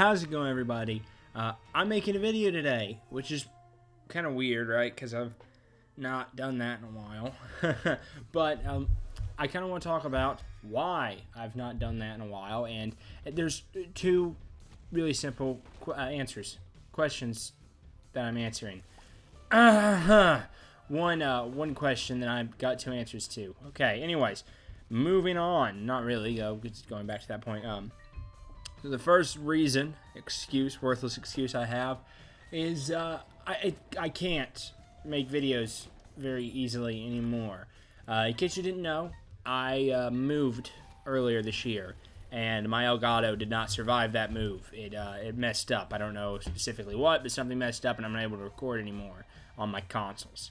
How's it going, everybody? I'm making a video today, which is kind of weird, right? Because I've not done that in a while. But I kind of want to talk about why I've not done that in a while. And there's two really simple questions that I'm answering. One question that I've got two answers to. Okay, anyways, moving on. Not really, just going back to that point. So the first worthless excuse I have is I can't make videos very easily anymore. In case you didn't know, I moved earlier this year, and my Elgato did not survive that move. It messed up. I don't know specifically what, but something messed up, and I'm not able to record anymore on my consoles.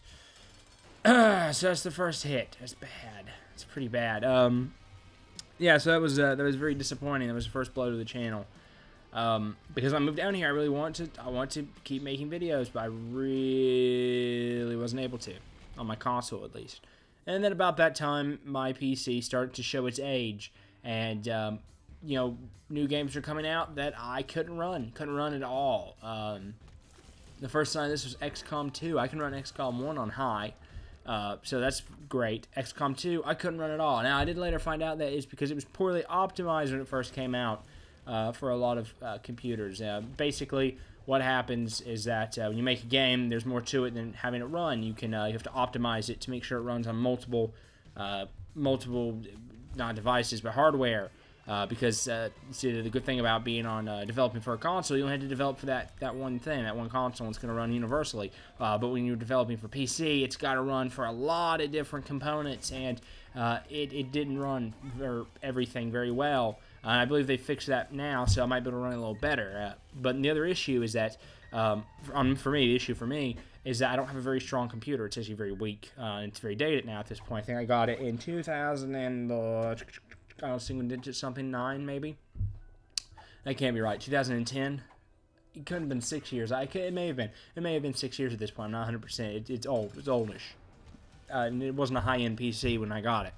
So that's the first hit. That's bad. It's pretty bad. Yeah, so that was very disappointing. That was the first blow to the channel. Because I moved down here, I want to keep making videos, but I really wasn't able to, on my console at least. And then about that time, my PC started to show its age, and you know, new games were coming out that I couldn't run at all. The first sign of this was XCOM 2. I can run XCOM 1 on high. So that's great. XCOM 2, I couldn't run at all. Now, I did later find out that it's because it was poorly optimized when it first came out for a lot of computers. Basically, what happens is that when you make a game, there's more to it than having it run. You have to optimize it to make sure it runs on multiple not devices, but hardware. Because see, the good thing about being on developing for a console, you don't have to develop for that one thing, that one console. It's going to run universally. But when you're developing for PC, it's got to run for a lot of different components, and it didn't run for everything very well. I believe they fixed that now, so I might be able to run it a little better. But the other issue is that, the issue for me is that I don't have a very strong computer. It's actually very weak. It's very dated now at this point. I think I got it in 2000 and I don't know, single digit something, 9 maybe. That can't be right. 2010. It couldn't have been 6 years. It may have been. It may have been 6 years at this point. I'm not 100%. It's old. It's oldish. And it wasn't a high-end PC when I got it.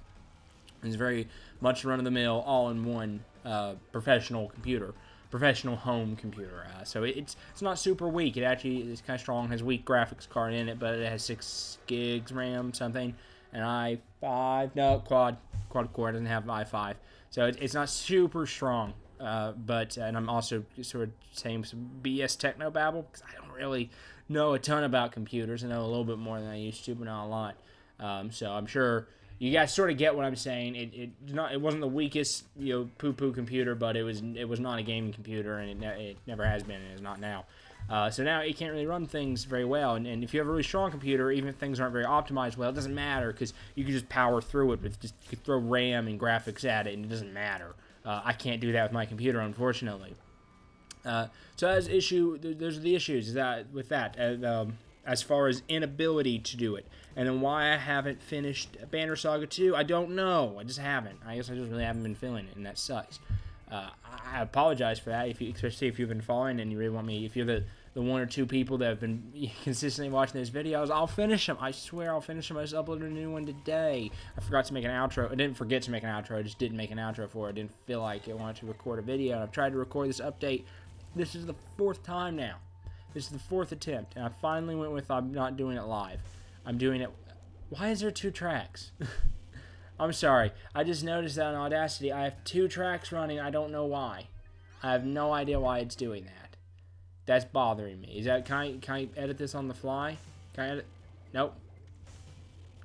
It was very much run-of-the-mill, all-in-one professional home computer. So it's not super weak. It actually is kind of strong. It has a weak graphics card in it, but it has 6 gigs RAM something. An i5, no, quad core, doesn't have i5, so it's not super strong, and I'm also sort of saying some BS techno babble, because I don't really know a ton about computers. I know a little bit more than I used to, but not a lot, so I'm sure you guys sort of get what I'm saying. It wasn't the weakest, poo-poo computer, but it was not a gaming computer, and it never has been, and it's not now. So now it can't really run things very well, and if you have a really strong computer, even if things aren't very optimized well, it doesn't matter, because you can just power through it. You can throw RAM and graphics at it, and it doesn't matter. I can't do that with my computer, unfortunately. So as issue, those are the issues with that, as far as inability to do it. And then why I haven't finished Banner Saga 2, I don't know. I just haven't. I guess I just really haven't been feeling it, and that sucks. I apologize for that, especially if you've been following and you really want me. If you're the one or two people that have been consistently watching those videos, I'll finish them. I swear I'll finish them. I just uploaded a new one today. I forgot to make an outro. I didn't forget to make an outro. I just didn't make an outro for it. I didn't feel like I wanted to record a video. And I've tried to record this update. This is the 4th time now. This is the 4th attempt. And I finally went with I'm not doing it live. I'm doing it. Why is there 2 tracks? I'm sorry. I just noticed that on Audacity I have 2 tracks running. I don't know why. I have no idea why it's doing that. That's bothering me. Can I edit this on the fly? Can I edit? Nope.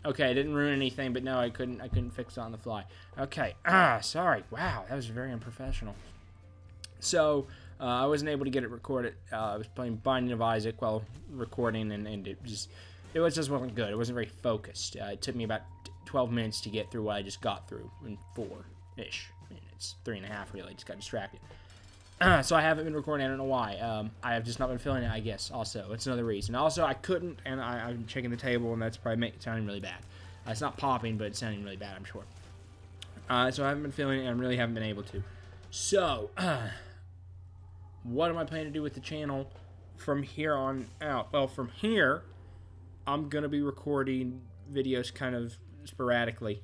Okay, it didn't ruin anything, but no, I couldn't fix it on the fly. Okay. Sorry. Wow, that was very unprofessional. So, I wasn't able to get it recorded. I was playing Binding of Isaac while recording, and it just wasn't good. It wasn't very focused. It took me about 12 minutes to get through what I just got through in 4-ish minutes. 3.5 really. Just got distracted. So I haven't been recording. I don't know why. I have just not been feeling it, I guess, also. It's another reason. Also, I couldn't, and I'm checking the table, and that's probably sounding really bad. It's not popping, but it's sounding really bad, I'm sure. So I haven't been feeling it, and I really haven't been able to. So, what am I planning to do with the channel from here on out? Well, from here, I'm going to be recording videos kind of sporadically.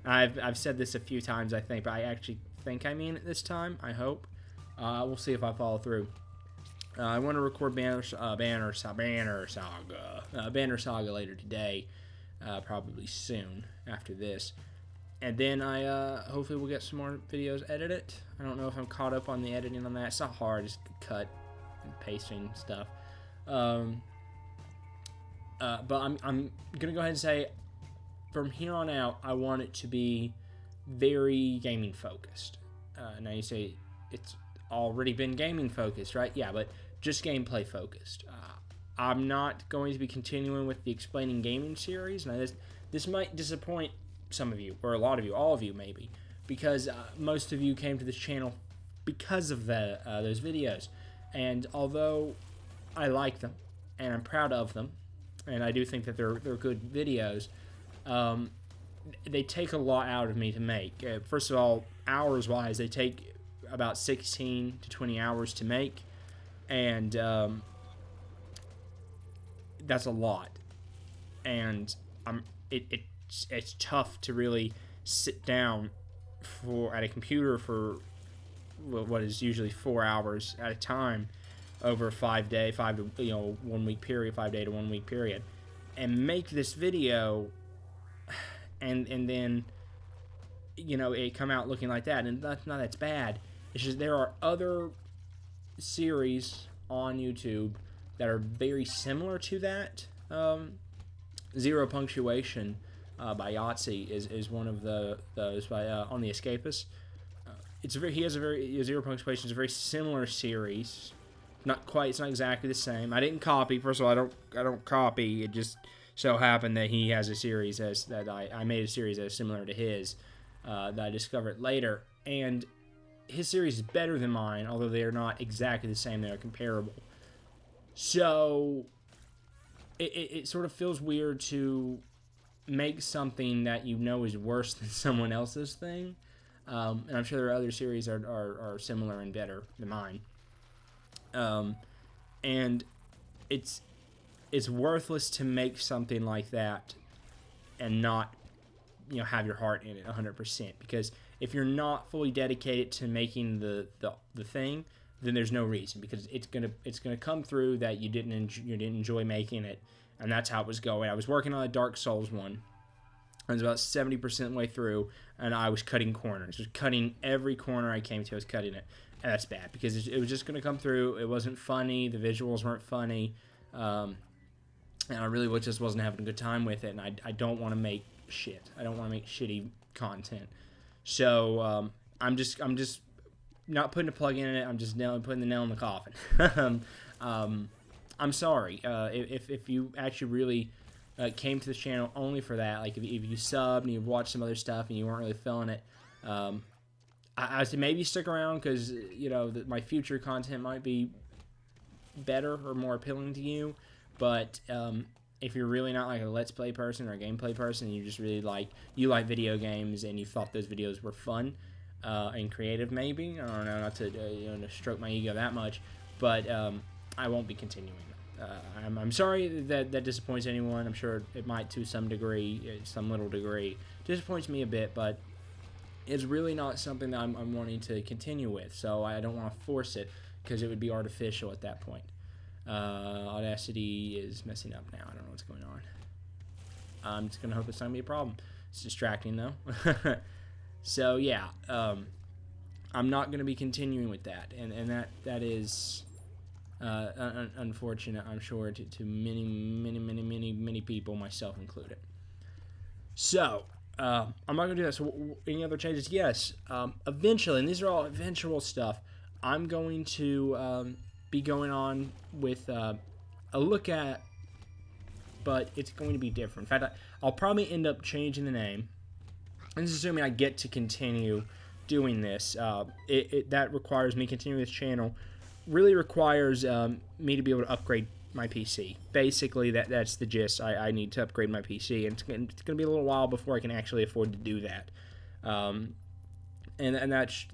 I've said this a few times, I think, but I actually think I mean it this time, I hope. We'll see if I follow through. I want to record Banner Saga later today, probably soon after this. And then I hopefully we'll get some more videos edited. I don't know if I'm caught up on the editing on that. It's not hard, just cut and pasting stuff. But I'm gonna go ahead and say, from here on out, I want it to be very gaming focused. Now you say it's already been gaming focused, right? Yeah, but just gameplay focused. I'm not going to be continuing with the Explaining Gaming series. Now this might disappoint some of you, or a lot of you, all of you maybe, because most of you came to this channel because of those videos. And although I like them and I'm proud of them, and I do think that they're good videos, they take a lot out of me to make. First of all, hours wise, they take about 16 to 20 hours to make, and that's a lot. And it's tough to really sit down at a computer for what is usually 4 hours at a time over a 5 day, 1 week period, 5 day to 1 week period, and make this video, and then it come out looking like that. And that's bad. It's just there are other series on YouTube that are very similar to that. Zero Punctuation by Yahtzee is one of those by on the Escapist. Zero Punctuation is a very similar series. It's not exactly the same. I didn't copy. First of all, I don't copy. It just so happened that he has a series I made a series that is similar to his that I discovered later, and his series is better than mine, although they are not exactly the same. They are comparable. So it sort of feels weird to make something that is worse than someone else's thing. And I'm sure there are other series that are similar and better than mine. And it's worthless to make something like that and not have your heart in it 100%, because if you're not fully dedicated to making the thing, then there's no reason, because it's gonna come through that you didn't enjoy making it. And that's how it was going. I was working on a Dark Souls one. I was about 70% way through, and I was cutting corners. Just cutting every corner I came to, I was cutting it. And that's bad, because it was just going to come through. It wasn't funny. The visuals weren't funny. And I really just wasn't having a good time with it. And I don't want to make shit. I don't want to make shitty content. So I'm just not putting a plug in it. I'm just putting the nail in the coffin. I'm sorry if you actually really came to this channel only for that. Like if you subbed and you've watched some other stuff and you weren't really feeling it, I would say maybe stick around, because my future content might be better or more appealing to you. But if you're really not like a Let's Play person or a gameplay person, you just really like video games and you thought those videos were fun and creative, maybe, I don't know, not to stroke my ego that much, but I won't be continuing. I'm sorry that disappoints anyone. I'm sure it might to some degree, some little degree. Disappoints me a bit, but it's really not something that I'm wanting to continue with. So I don't want to force it, because it would be artificial at that point. Audacity is messing up now. I don't know what's going on. I'm just going to hope it's not going to be a problem. It's distracting, though. So, yeah. I'm not going to be continuing with that. And that is unfortunate, I'm sure, to many people, myself included. So, I'm not going to do that. So, any other changes? Yes. Eventually, and these are all eventual stuff, I'm going to be going on with a look at, but it's going to be different. In fact, I'll probably end up changing the name. And this is assuming I get to continue doing this. That requires me continuing this channel. Really requires me to be able to upgrade my PC. Basically, that's the gist. I need to upgrade my PC, and it's going to be a little while before I can actually afford to do that. And that's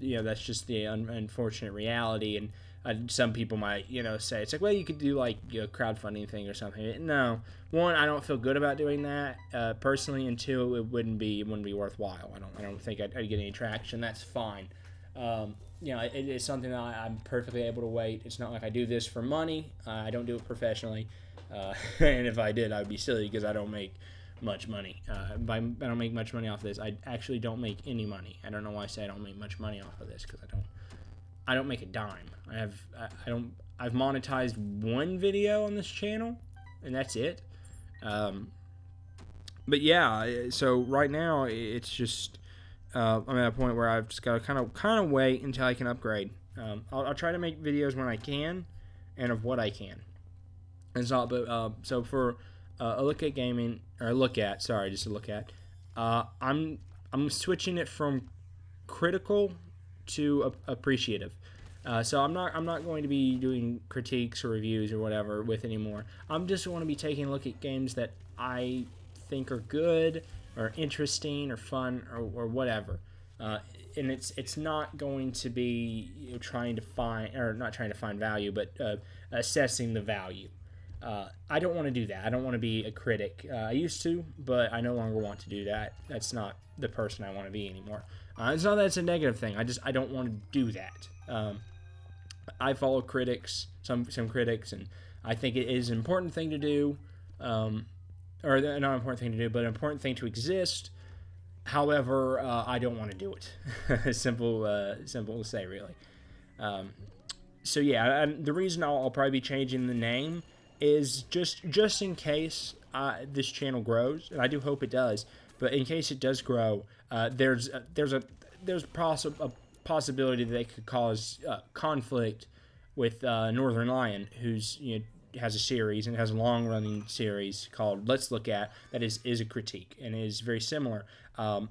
just the unfortunate reality. And some people might say it's like, well, you could do like a crowdfunding thing or something. No, one, I don't feel good about doing that personally, and two, it wouldn't be worthwhile. I don't think I'd get any traction. That's fine. It's something that I'm perfectly able to wait. It's not like I do this for money. I don't do it professionally. And if I did, I'd be silly because I don't make much money. I don't make much money off of this. I actually don't make any money. I don't know why I say I don't make much money off of this, because I don't make a dime. I've monetized one video on this channel, and that's it. But yeah, so right now it's just I'm at a point where I've just got to kind of wait until I can upgrade. I'll try to make videos when I can, and of what I can. And so for a look at gaming, or a look at, sorry, just a look at. I'm switching it from critical to appreciative. So I'm not going to be doing critiques or reviews or whatever with anymore. I'm just going to be taking a look at games that I think are good or interesting or fun or whatever. And it's not going to be trying to find, or not trying to find value, but assessing the value. I don't want to do that. I don't want to be a critic. I used to, but I no longer want to do that. That's not the person I want to be anymore. It's not that it's a negative thing. I don't want to do that. I follow critics, some critics, and I think it is an important thing to do, or not an important thing to do, but an important thing to exist. However, I don't want to do it. Simple to say, really. So yeah, the reason I'll probably be changing the name is just in case this channel grows, and I do hope it does. But in case it does grow, there's a possibility that they could cause conflict with Northern Lion, who's has a series, and has a long-running series called Let's Look At, that is a critique and is very similar. I'll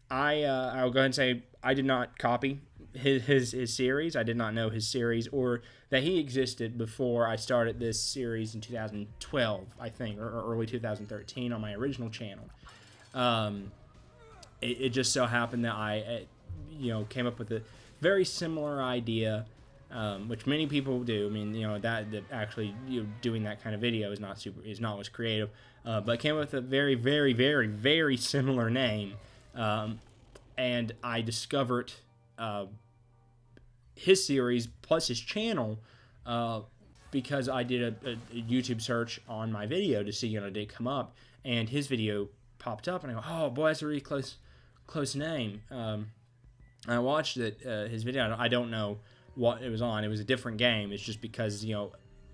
go ahead and say I did not copy his series. I did not know his series, or that he existed before I started this series in 2012, I think, or early 2013 on my original channel. It just so happened that I came up with a very similar idea, which many people do. I mean, that actually doing that kind of video is not always creative, but came up with a very, very, very, very similar name, and I discovered his series plus his channel because I did a YouTube search on my video to see did it come up, and his video popped up, and I go, oh boy, that's a really close name. I watched his video. I don't know what it was on. It was a different game. It's just because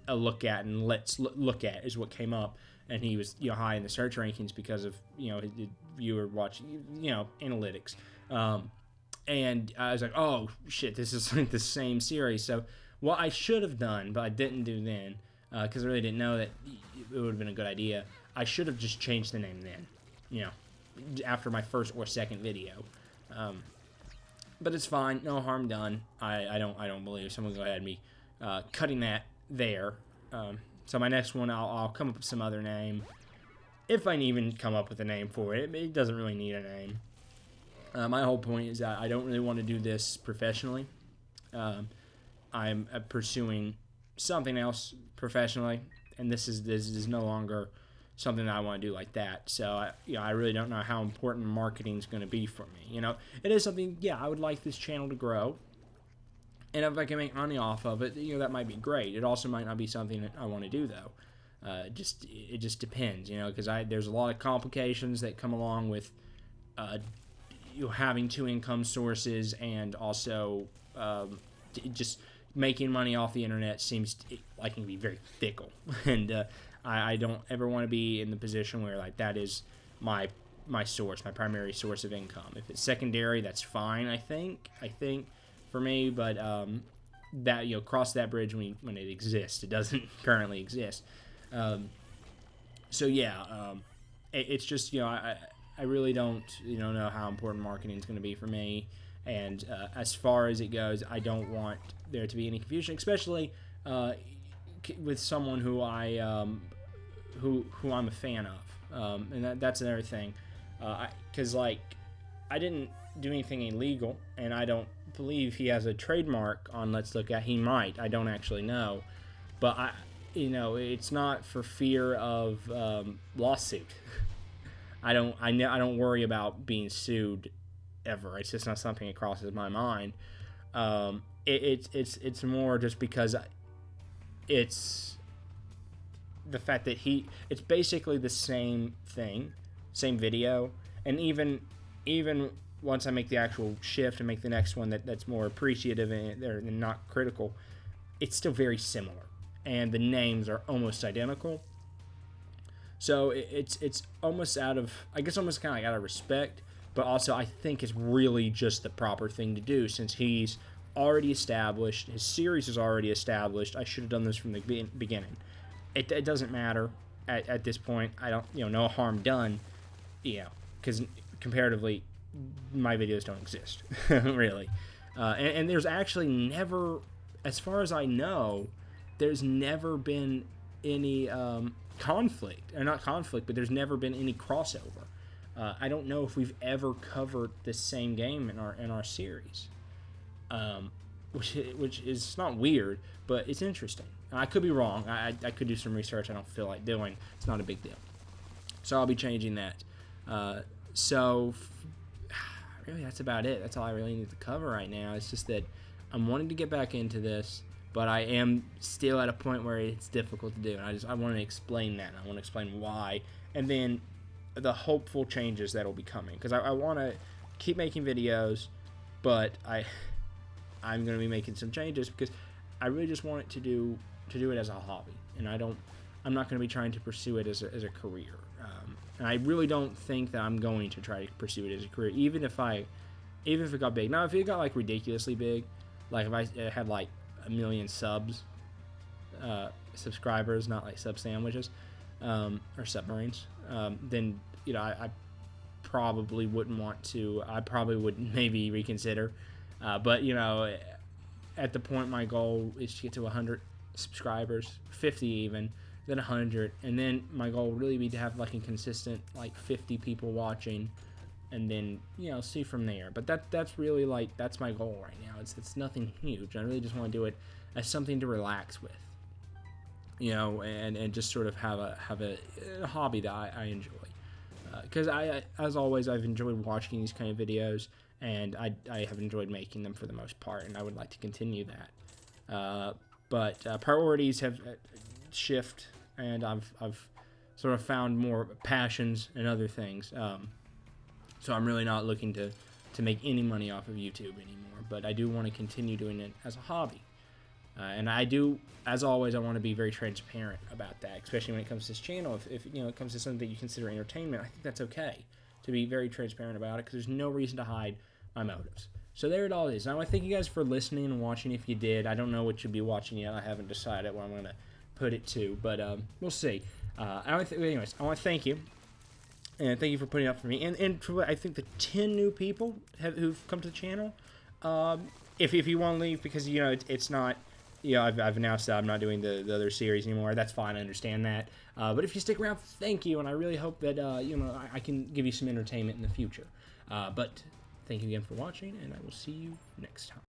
a look at and let's look at is what came up, and he was high in the search rankings because of viewer watching analytics. And I was like, oh shit, this is like the same series. So what I should have done, but I didn't do then, because I really didn't know that it would have been a good idea. I should have just changed the name then, after my first or second video. But it's fine, no harm done. I don't believe someone will go ahead and be cutting that there. So my next one, I'll come up with some other name, if I even come up with a name for it. It doesn't really need a name. My whole point is that I don't really want to do this professionally. I'm pursuing something else professionally, and this is no longer something that I want to do like that. So I really don't know how important marketing is going to be for me. It is something. Yeah, I would like this channel to grow, and if I can make money off of it, that might be great. It also might not be something that I want to do though. It just depends, because there's a lot of complications that come along with having two income sources, and also just making money off the internet seems like it can be very fickle, and I don't ever want to be in the position where that is my source, my primary source of income. If it's secondary, that's fine. I think for me, but that cross that bridge when it exists. It doesn't currently exist. So yeah, it's just I really don't know how important marketing is going to be for me, and as far as it goes, I don't want there to be any confusion, especially with someone who who I'm a fan of, and that's another thing, because I didn't do anything illegal, and I don't believe he has a trademark on Let's Look At. He might, I don't actually know, but it's not for fear of lawsuit. I don't worry about being sued ever. It's just not something that crosses my mind. It's more just because it's the fact that it's basically the same thing, same video, and even once I make the actual shift and make the next one that's more appreciative and not critical, it's still very similar, and the names are almost identical. So it's almost almost kind of out of respect, but also I think it's really just the proper thing to do since he's already established, his series is already established. I should have done this from the beginning. It doesn't matter at this point. I don't, no harm done, because comparatively, my videos don't exist, really. And there's actually never, as far as I know, there's never been any conflict, or not conflict, but there's never been any crossover. I don't know if we've ever covered the same game in our series, which is not weird, but it's interesting. I could be wrong. I could do some research I don't feel like doing. It's not a big deal. So I'll be changing that. Really, that's about it. That's all I really need to cover right now. It's just that I'm wanting to get back into this, but I am still at a point where it's difficult to do. And I want to explain that. I want to explain why. And then the hopeful changes that will be coming. Because I want to keep making videos, but I'm going to be making some changes because I really just want it to do it as a hobby. And I'm not going to be trying to pursue it as a career. And I really don't think that I'm going to try to pursue it as a career, even if it got big. Now, if it got like ridiculously big, like if I had like 1 million subscribers, not like sub sandwiches, or submarines, then I probably wouldn't want to. I probably would maybe reconsider. But at the point my goal is to get to 100 subscribers, 50 even, then 100, and then my goal would really be to have like a consistent like 50 people watching, and then see from there. But that's really like that's my goal right now. It's nothing huge. I really just want to do it as something to relax with, and just sort of have a hobby that I enjoy. Because as always, I've enjoyed watching these kind of videos, and I have enjoyed making them for the most part, and I would like to continue that. But priorities have shift, and I've sort of found more passions and other things. So I'm really not looking to make any money off of YouTube anymore, but I do want to continue doing it as a hobby. And I do, as always, I want to be very transparent about that, especially when it comes to this channel. If it comes to something that you consider entertainment, I think that's okay to be very transparent about it, because there's no reason to hide my motives. So there it all is. Now, I thank you guys for listening and watching. If you did, I don't know what you'll be watching yet. I haven't decided what I'm going to put it to, but we'll see. Anyways, I want to thank you. And thank you for putting up for me. And for, I think the 10 new people who've come to the channel. If you want to leave because, it's not, I've announced that I'm not doing the other series anymore. That's fine. I understand that. But if you stick around, thank you. And I really hope that, I can give you some entertainment in the future. But thank you again for watching, and I will see you next time.